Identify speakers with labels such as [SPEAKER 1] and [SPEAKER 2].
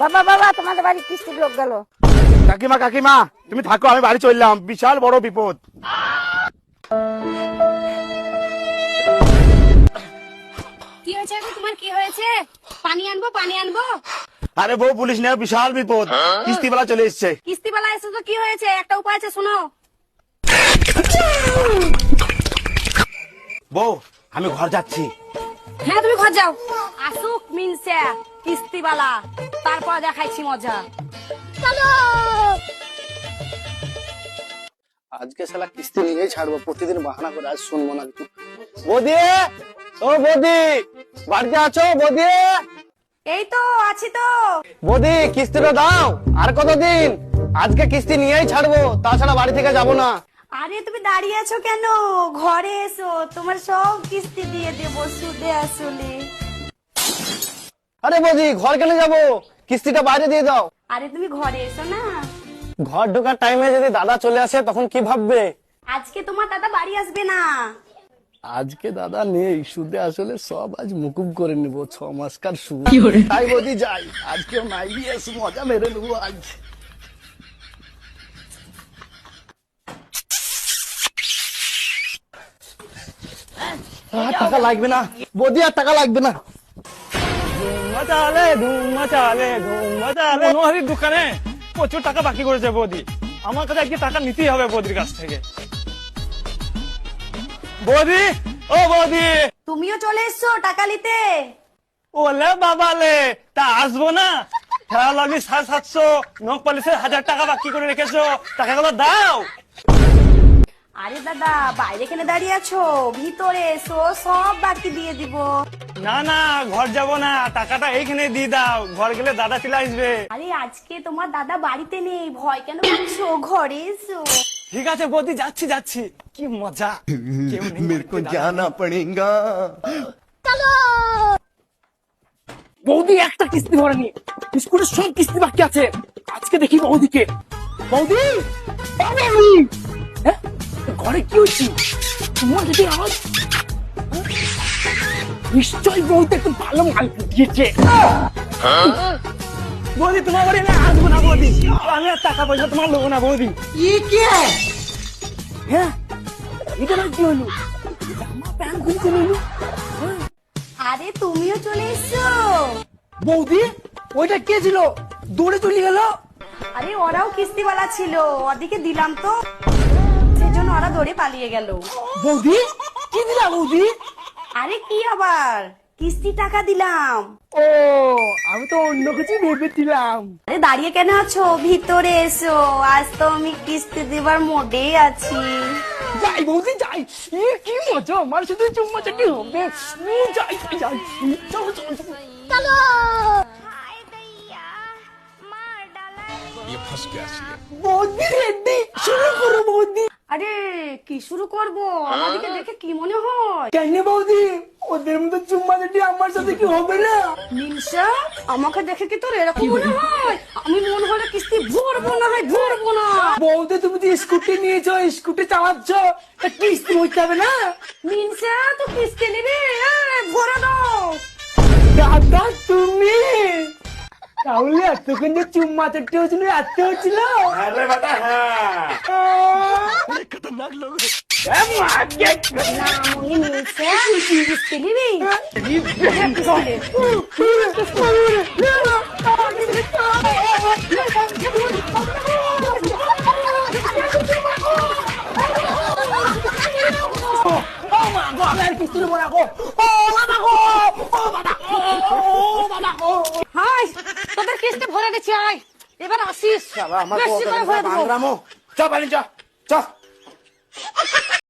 [SPEAKER 1] বাবা বাবা, তোমাদের বাড়ি কিস্তির লোক গেল।
[SPEAKER 2] কাকিমা কাকিমা, তুমি থাকো, আমি বাড়ি চললাম, বিশাল বড় বিপদ।
[SPEAKER 1] কি হয়েছে তোমার, কি হয়েছে? পানি আনবো, পানি আনবো।
[SPEAKER 2] আরে বউ, পুলিশ নেই, বিশাল বিপদ, কিস্তিওয়ালা চলে এসছে।
[SPEAKER 1] কিস্তিওয়ালা এসে তো কি হয়েছে, একটা উপায় আছে, শোনো।
[SPEAKER 2] বউ, আমি ঘর যাচ্ছি।
[SPEAKER 1] হ্যাঁ তুমি ঘর যাও। আসুক মিনসে কিস্তিওয়ালা, তারপর দেখাইছি মজা। চলো।
[SPEAKER 3] আজকে শালা কিস্তি নিয়েই ছাড়বো, প্রতিদিন বাহানা করে, আজ শুনবো না। বৌদি, ও বৌদি, বাড়িতে আছো বৌদি?
[SPEAKER 1] এই তো আছি তো।
[SPEAKER 3] বৌদি, কিস্তিটা দাও, আর কতদিন? আজকে কিস্তি নিয়েই ছাড়বো, তাছাড়া বাড়ি থেকে যাবো না।
[SPEAKER 1] আরে তুমি দাঁড়িয়ে আছো কেন, ঘরে এসো, তোমার সব কিস্তি দিয়ে দেবো সুদে আসলে।
[SPEAKER 3] আরে বৌদি, ঘর কেন যাবো, কিস্তিটা বাইরে দিয়ে দাও।
[SPEAKER 1] আরে তুমি ঘরে এসো না।
[SPEAKER 3] ঘর ঢোকার টাইমে যদি দাদা চলে আসে তখন কি ভাববে?
[SPEAKER 1] আজকে তোমার দাদা বাড়ি আসবে না।
[SPEAKER 3] আজকে দাদা নেই, সুদে আসলে সব আজ মুকুব করে নেবো, 6 মাসকার সুদ। তাই বৌদি যাই, আজকেও নাই দিয়ে মজা মেরে নেবো আজ। আর টাকা লাগবে না বৌদি, আর টাকা লাগবে না।
[SPEAKER 4] মনোহারির দোকানে প্রচুর টাকা বাকি করেছে বৌদি, আমার কাছে আজকে টাকা নিতেই হবে বৌদির কাছ থেকে। বৌদি, ও বৌদি।
[SPEAKER 1] তুমিও চলে এসছো টাকা নিতে।
[SPEAKER 4] ওলে বাবালে, তা আসবো না? খেলা লাগি 750, নখ পালিশে 1000 টাকা বাকি করে রেখেছো, টাকাগুলো দাও।
[SPEAKER 1] আরে দাদা, বাইরে কেন দাঁড়িয়ে আছো, ভিতরে এসো, সব বাকি দিয়ে দিব।
[SPEAKER 4] না না, ঘর যাব না, টাকাটা এইখানে দিয়ে দাও, ঘর গেলে দাদা চলে আসবে।
[SPEAKER 1] আরে আজকে তোমার দাদা বাড়িতে নেই, ভয় কেন করছো, ঘরে এসো।
[SPEAKER 4] ঠিক আছে বৌদি, যাচ্ছি যাচ্ছি। কি মজা, কেউ নেই
[SPEAKER 2] মেরে কো
[SPEAKER 4] বাড়িতে, দাদা
[SPEAKER 2] জানা পড়েগা।
[SPEAKER 4] বৌদি একটা কিস্তি ভরেনি, স্কুলের সব কিস্তি বাকি আছে। আজকে দেখি বৌদিকে। বৌদি, ও বৌদি, হ্যাঁ, ঘরে কি হচ্ছে? তোমার যদি আওয়াজ, নিশ্চয়ই বৌদি একটু ভালো মাল দিয়েছে। বৌদি, তোমার বাড়ি আমি আসবো না বৌদি, আমি আর টাকা পয়সা তোমার লোক না বৌদি। হ্যাঁ, এটা কি হলো, জামা প্যান্ট খুলে চলে এলো।
[SPEAKER 1] আরে তুমিও চলে এসছো।
[SPEAKER 4] বৌদি, ওইটা কে ছিল, দৌড়ে চলে গেল?
[SPEAKER 1] আরে ওরাও কিস্তিওয়ালা ছিল, ওদিকে দিলাম তো, সেজন্য ওরা দৌড়ে পালিয়ে গেল।
[SPEAKER 4] বৌদি, কি দিলা বৌদি?
[SPEAKER 1] আরে কি আবার, কিস্তি টাকা দিলাম।
[SPEAKER 4] ও, আমি তো অন্য কিছু ভেবেছিলাম।
[SPEAKER 1] আরে দাঁড়িয়ে কেন আছো, ভিতরে এসো, আজ তো আমি কিস্তি দেবার মোডেই আছি।
[SPEAKER 4] যাই বৌদি যাই, কি মজা, আমার সাথে চুম্মা চাটি হবে। যাই যাই যাই, চলো চলো চলো। বৌদি রেডি, শুরু করো বৌদি।
[SPEAKER 1] আরে কি শুরু করব, আমাদেরকে দেখে কি মনে হয়?
[SPEAKER 4] কেন বৌদি, ওদের মতো চুম্মা চাটি আমার সাথে কি হবে না?
[SPEAKER 1] মিনসা, আমাকে দেখে কি তোর এরকম মনে হয়? আমি মনে হলে কিস্তি ভরবো না, হয় ভরবো না।
[SPEAKER 4] বৌদি, তুমি যে স্কুটি নিয়েছো, স্কুটি চালাচ্ছ, তা কিস্তি হইতে হবে না?
[SPEAKER 1] মিনসা, তো কিস্তি নিবি, ভরে দাও।
[SPEAKER 4] দাদা তুমি, তাহলে এতক্ষণ যে চুম্মা চাটি হচ্ছিল, এত হচ্ছিল?
[SPEAKER 2] আরে বেটা, হ্যাঁ,
[SPEAKER 4] খতরনাক লোক।
[SPEAKER 1] না, আমি মিনসা, কিস্তি নিবি? হাই, তোদের কিস্তি ভরে দিচ্ছি, আয় এবার আসিস,
[SPEAKER 2] আমার
[SPEAKER 1] বেশি করে ভরে দেবো।
[SPEAKER 2] বাংরামো, চ বাড়ি চ।